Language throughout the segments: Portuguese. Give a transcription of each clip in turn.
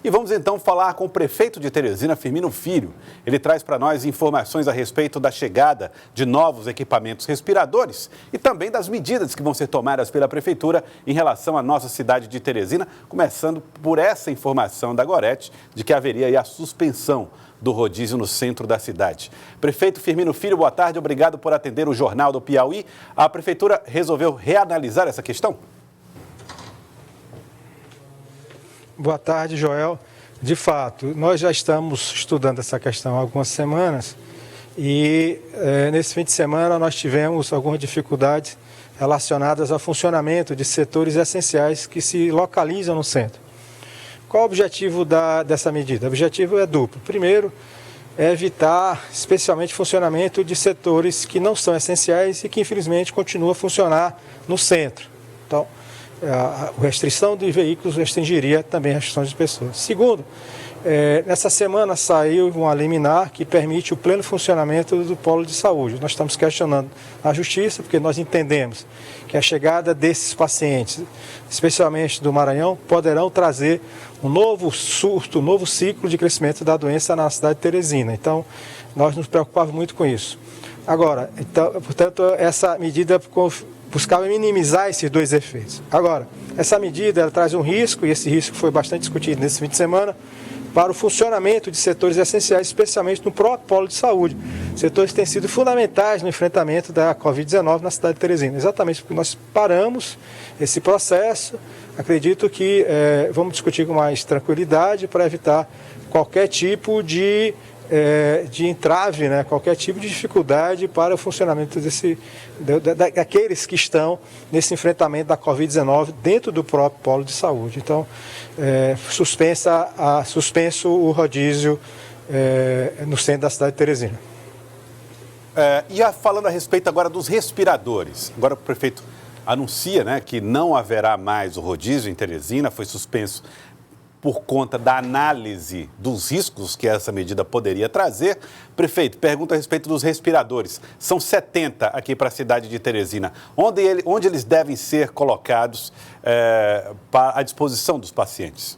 E vamos então falar com o prefeito de Teresina, Firmino Filho. Ele traz para nós informações a respeito da chegada de novos equipamentos respiradores e também das medidas que vão ser tomadas pela prefeitura em relação à nossa cidade de Teresina, começando por essa informação da Gorete de que haveria aí a suspensão do rodízio no centro da cidade. Prefeito Firmino Filho, boa tarde, obrigado por atender o Jornal do Piauí. A prefeitura resolveu reanalisar essa questão? Boa tarde, Joel. De fato, nós já estamos estudando essa questão há algumas semanas e nesse fim de semana nós tivemos algumas dificuldades relacionadas ao funcionamento de setores essenciais que se localizam no centro. Qual o objetivo dessa medida? O objetivo é duplo. Primeiro, é evitar especialmente o funcionamento de setores que não são essenciais e que infelizmente continuam a funcionar no centro. Então, a restrição de veículos restringiria também a restrição de pessoas. Segundo, nessa semana saiu uma liminar que permite o pleno funcionamento do polo de saúde. Nós estamos questionando a justiça porque nós entendemos que a chegada desses pacientes, especialmente do Maranhão, poderão trazer um novo surto, um novo ciclo de crescimento da doença na cidade de Teresina. Então, nós nos preocupamos muito com isso. Agora, portanto, essa medida buscava minimizar esses dois efeitos. Agora, essa medida ela traz um risco, e esse risco foi bastante discutido nesse fim de semana, para o funcionamento de setores essenciais, especialmente no próprio polo de saúde. Setores que têm sido fundamentais no enfrentamento da Covid-19 na cidade de Teresina. Exatamente porque nós paramos esse processo. Acredito que vamos discutir com mais tranquilidade para evitar qualquer tipo de entrave, né, qualquer tipo de dificuldade para o funcionamento daqueles que estão nesse enfrentamento da Covid-19 dentro do próprio polo de saúde. Então, suspenso o rodízio no centro da cidade de Teresina. Falando a respeito agora dos respiradores, agora o prefeito anuncia, né, que não haverá mais o rodízio em Teresina, foi suspenso por conta da análise dos riscos que essa medida poderia trazer. Prefeito, pergunta a respeito dos respiradores. São 70 aqui para a cidade de Teresina. Onde eles devem ser colocados à disposição dos pacientes?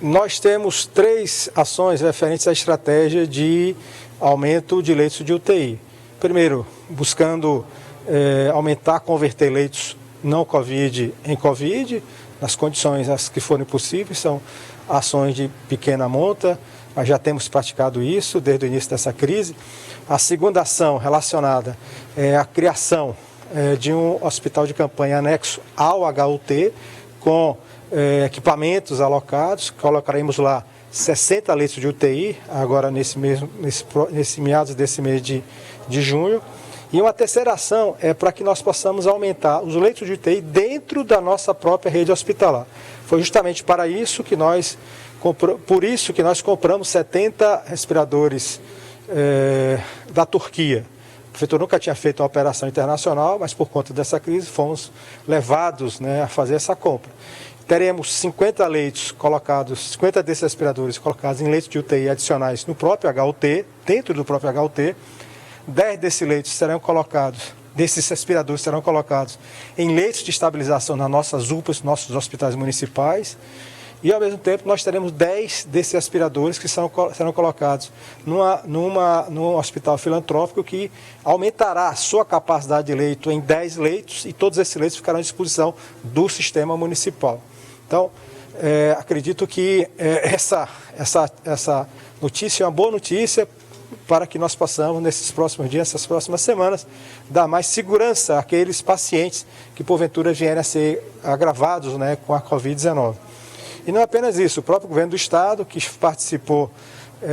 Nós temos 3 ações referentes à estratégia de aumento de leitos de UTI. Primeiro, buscando converter leitos não Covid em Covid, nas condições as que forem possíveis, são ações de pequena monta, mas já temos praticado isso desde o início dessa crise. A segunda ação relacionada é a criação de um hospital de campanha anexo ao HUT, com equipamentos alocados, colocaremos lá 60 leitos de UTI, agora nesse meados desse mês de junho. E uma terceira ação é para que nós possamos aumentar os leitos de UTI dentro da nossa própria rede hospitalar. Foi justamente para isso que nós compramos 70 respiradores da Turquia. A prefeitura nunca tinha feito uma operação internacional, mas por conta dessa crise fomos levados, né, a fazer essa compra. Teremos 50 leitos colocados, 50 desses respiradores colocados em leitos de UTI adicionais no próprio HUT, dentro do próprio HUT. 10 desses respiradores serão colocados em leitos de estabilização nas nossas UPAs, nossos hospitais municipais. E, ao mesmo tempo, nós teremos 10 desses respiradores que serão colocados num hospital filantrópico que aumentará a sua capacidade de leito em 10 leitos e todos esses leitos ficarão à disposição do sistema municipal. Então, acredito que essa notícia é uma boa notícia para que nós possamos, nesses próximos dias, essas próximas semanas, dar mais segurança àqueles pacientes que, porventura, vierem a ser agravados, né, com a Covid-19. E não apenas isso, o próprio governo do Estado, que participou,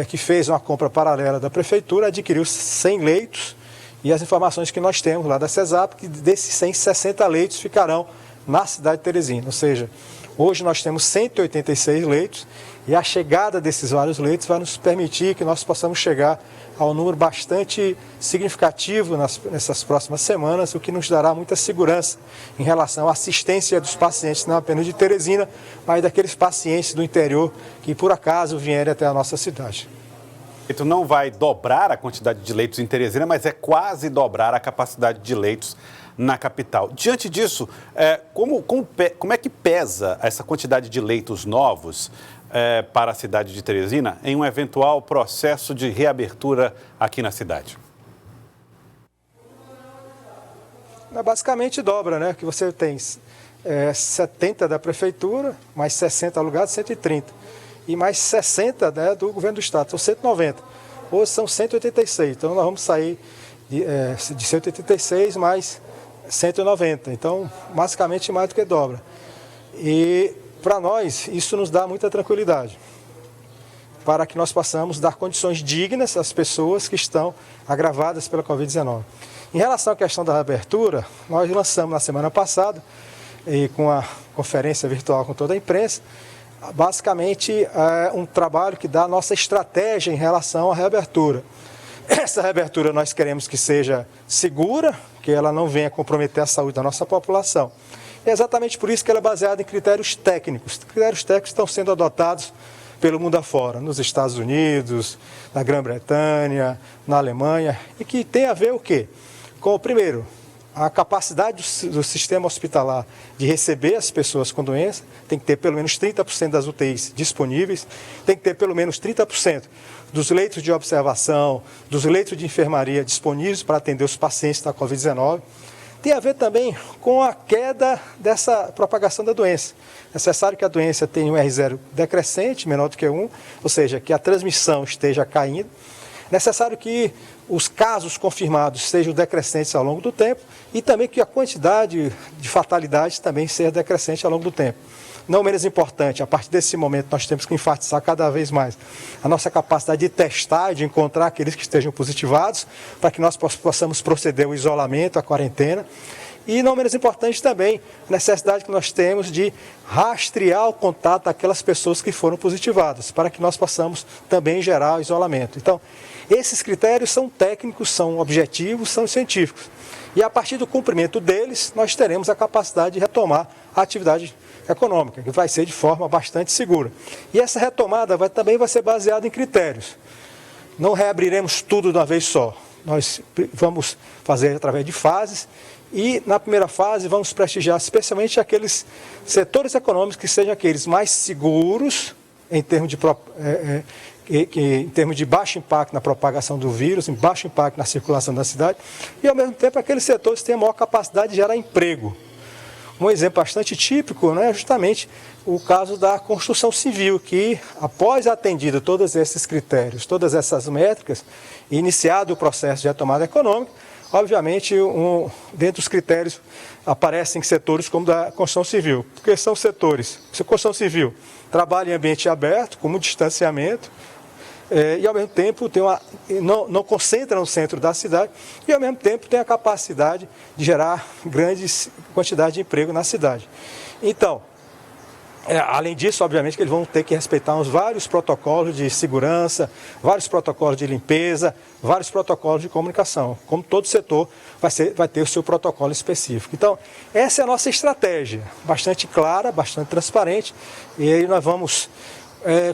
que fez uma compra paralela da Prefeitura, adquiriu 100 leitos, e as informações que nós temos lá da CESAP, que desses 100, 60 leitos ficarão na cidade de Teresina. Ou seja, hoje nós temos 186 leitos, e a chegada desses vários leitos vai nos permitir que nós possamos chegar a um número bastante significativo nessas próximas semanas, o que nos dará muita segurança em relação à assistência dos pacientes, não apenas de Teresina, mas daqueles pacientes do interior que, por acaso, vierem até a nossa cidade. Então não vai dobrar a quantidade de leitos em Teresina, mas é quase dobrar a capacidade de leitos na capital. Diante disso, como é que pesa essa quantidade de leitos novos para a cidade de Teresina em um eventual processo de reabertura aqui na cidade? Basicamente dobra, né? Que você tem 70 da prefeitura, mais 60 alugados, 130. E mais 60, né, do governo do estado, são 190. Hoje são 186, então nós vamos sair de 186 mais 190. Então, basicamente mais do que dobra. E para nós, isso nos dá muita tranquilidade, para que nós possamos dar condições dignas às pessoas que estão agravadas pela Covid-19. Em relação à questão da reabertura, nós lançamos na semana passada, e com a conferência virtual com toda a imprensa, basicamente um trabalho que dá a nossa estratégia em relação à reabertura. Essa reabertura nós queremos que seja segura, que ela não venha comprometer a saúde da nossa população. É exatamente por isso que ela é baseada em critérios técnicos. Critérios técnicos estão sendo adotados pelo mundo afora, nos Estados Unidos, na Grã-Bretanha, na Alemanha, e que tem a ver o quê? Com, primeiro, a capacidade do sistema hospitalar de receber as pessoas com doença, tem que ter pelo menos 30% das UTIs disponíveis, tem que ter pelo menos 30% dos leitos de observação, dos leitos de enfermaria disponíveis para atender os pacientes da Covid-19. Tem a ver também com a queda dessa propagação da doença. É necessário que a doença tenha um R0 decrescente, menor do que 1, ou seja, que a transmissão esteja caindo. É necessário que os casos confirmados sejam decrescentes ao longo do tempo e também que a quantidade de fatalidades também seja decrescente ao longo do tempo. Não menos importante, a partir desse momento nós temos que enfatizar cada vez mais a nossa capacidade de testar e de encontrar aqueles que estejam positivados para que nós possamos proceder ao isolamento, à quarentena. E não menos importante também a necessidade que nós temos de rastrear o contato daquelas pessoas que foram positivadas, para que nós possamos também gerar o isolamento. Então, esses critérios são técnicos, são objetivos, são científicos. E a partir do cumprimento deles, nós teremos a capacidade de retomar a atividade econômica, que vai ser de forma bastante segura. E essa retomada também vai ser baseada em critérios. Não reabriremos tudo de uma vez só. Nós vamos fazer através de fases e, na primeira fase, vamos prestigiar especialmente aqueles setores econômicos que sejam aqueles mais seguros em termos de baixo impacto na propagação do vírus, em baixo impacto na circulação da cidade, e ao mesmo tempo aqueles setores que têm a maior capacidade de gerar emprego. Um exemplo bastante típico, né, é justamente o caso da construção civil, que após atendido todos esses critérios, todas essas métricas, iniciado o processo de retomada econômica, obviamente, dentro dos critérios aparecem setores como da construção civil, porque são setores, se a construção civil trabalha em ambiente aberto, com muito distanciamento, e ao mesmo tempo não concentra no centro da cidade e ao mesmo tempo tem a capacidade de gerar grandes quantidades de emprego na cidade. Então, além disso, obviamente que eles vão ter que respeitar vários protocolos de segurança, vários protocolos de limpeza, vários protocolos de comunicação. Como todo setor vai ter o seu protocolo específico. Então, essa é a nossa estratégia, bastante clara, bastante transparente, e aí nós vamos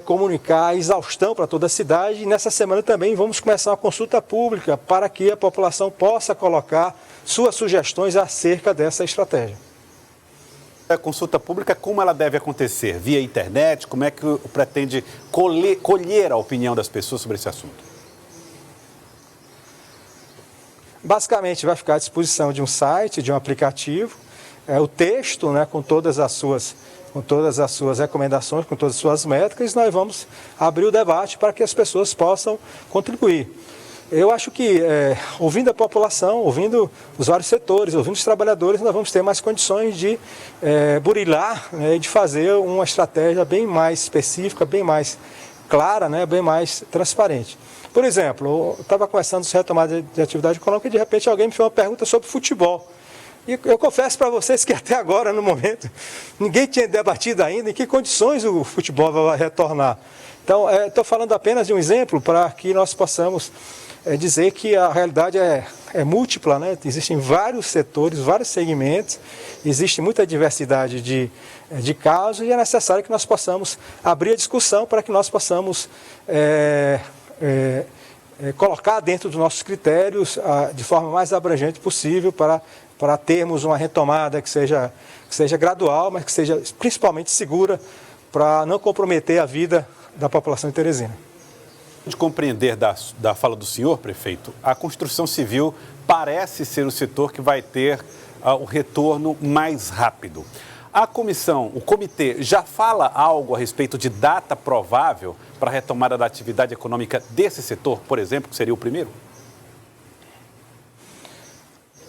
comunicar a exaustão para toda a cidade e nessa semana também vamos começar uma consulta pública para que a população possa colocar suas sugestões acerca dessa estratégia. A consulta pública, como ela deve acontecer? Via internet? Como é que pretende colher a opinião das pessoas sobre esse assunto? Basicamente vai ficar à disposição de um site, de um aplicativo, o texto, né, com todas as suas recomendações, com todas as suas métricas, nós vamos abrir o debate para que as pessoas possam contribuir. Eu acho que, ouvindo a população, ouvindo os vários setores, ouvindo os trabalhadores, nós vamos ter mais condições de burilar, né, de fazer uma estratégia bem mais específica, bem mais clara, né, bem mais transparente. Por exemplo, eu estava conversando sobre retomada de atividade econômica e de repente alguém me fez uma pergunta sobre futebol. E eu confesso para vocês que até agora, no momento, ninguém tinha debatido ainda em que condições o futebol vai retornar. Então, estou falando apenas de um exemplo para que nós possamos dizer que a realidade é múltipla, né? Existem vários setores, vários segmentos, existe muita diversidade de casos e é necessário que nós possamos abrir a discussão para que nós possamos colocar dentro dos nossos critérios de forma mais abrangente possível para termos uma retomada que seja gradual, mas que seja principalmente segura para não comprometer a vida da população de Teresina. De compreender da fala do senhor, prefeito, a construção civil parece ser o setor que vai ter o retorno mais rápido. A comissão, o comitê, já fala algo a respeito de data provável para a retomada da atividade econômica desse setor, por exemplo, que seria o primeiro?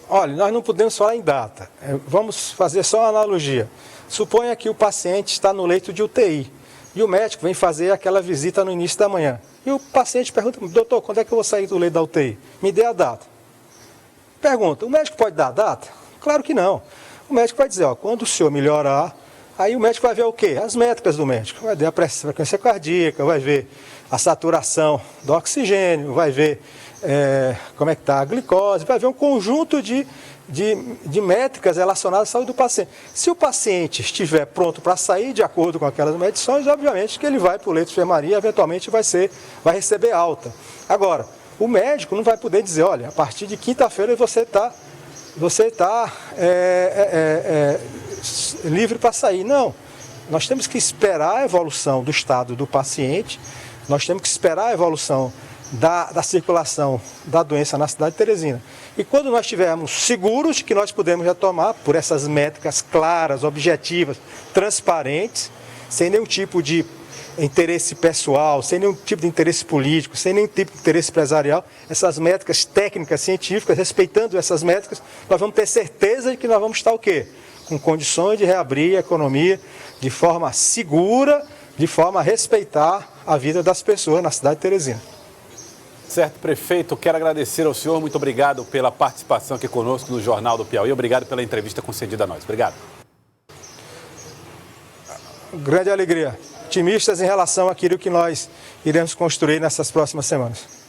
Olha, nós não podemos falar em data. Vamos fazer só uma analogia. Suponha que o paciente está no leito de UTI e o médico vem fazer aquela visita no início da manhã. E o paciente pergunta: doutor, quando é que eu vou sair do leito da UTI? Me dê a data. Pergunta: o médico pode dar a data? Claro que não. O médico vai dizer: quando o senhor melhorar, aí o médico vai ver o quê? As métricas do médico. Vai ver a frequência cardíaca, vai ver a saturação do oxigênio, vai ver como é que está a glicose, vai ver um conjunto de métricas relacionadas à saúde do paciente. Se o paciente estiver pronto para sair de acordo com aquelas medições, obviamente que ele vai para o leito de enfermaria e eventualmente vai receber alta. Agora, o médico não vai poder dizer: olha, a partir de quinta-feira você está livre para sair. Não, nós temos que esperar a evolução do estado do paciente, nós temos que esperar a evolução da circulação da doença na cidade de Teresina. E quando nós estivermos seguros que nós podemos retomar por essas métricas claras, objetivas, transparentes, sem nenhum tipo de interesse pessoal, sem nenhum tipo de interesse político, sem nenhum tipo de interesse empresarial, essas métricas técnicas, científicas, respeitando essas métricas, nós vamos ter certeza de que nós vamos estar o quê? Com condições de reabrir a economia de forma segura, de forma a respeitar a vida das pessoas na cidade de Teresina. Certo, prefeito, quero agradecer ao senhor, muito obrigado pela participação aqui conosco no Jornal do Piauí, obrigado pela entrevista concedida a nós. Obrigado. Grande alegria. Otimistas em relação àquilo que nós iremos construir nessas próximas semanas.